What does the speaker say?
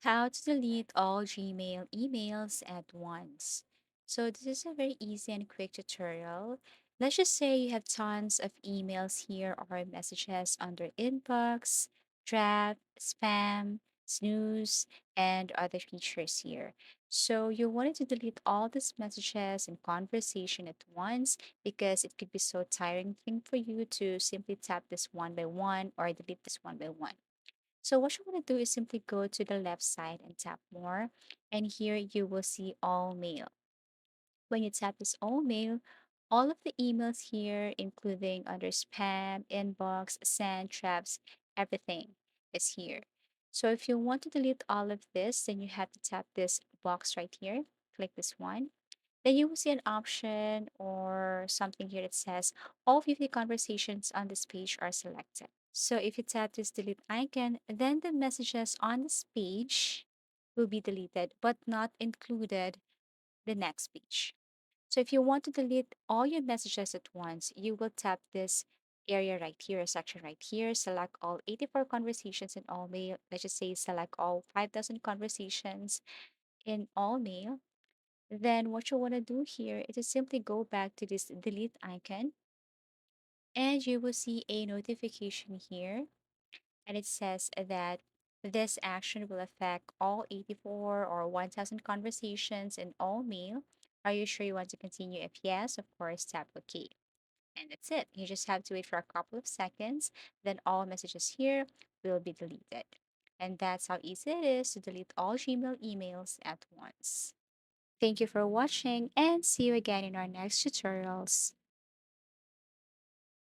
How to delete all Gmail emails at once. So this is a very easy and quick tutorial. Let's just say you have tons of emails here or messages under inbox, draft, spam, snooze, and other features here. So you wanted to delete all these messages and conversation at once because it could be so tiring thing for you to simply tap this one by one or delete this one by one. So what you want to do is simply go to the left side and tap more. And here you will see all mail. When you tap this all mail, all of the emails here, including under spam, inbox, send, traps, everything is here. So if you want to delete all of this, then you have to tap this box right here. Click this one. Then you will see an option or something here that says all 50 conversations on this page are selected. So if you tap this delete icon, then the messages on this page will be deleted, but not included the next page. So if you want to delete all your messages at once, you will tap this area right here, section right here, select all 84 conversations in all mail. Let's just say select all 5,000 conversations in all mail. Then what you want to do here is to simply go back to this delete icon and you will see a notification here and it says that this action will affect all 84 or 1000 conversations in all mail. Are you sure you want to continue? If yes, of course, tap OK. And that's it. You just have to wait for a couple of seconds, then all messages here will be deleted. And that's how easy it is to delete all Gmail emails at once. Thank you for watching and see you again in our next tutorials.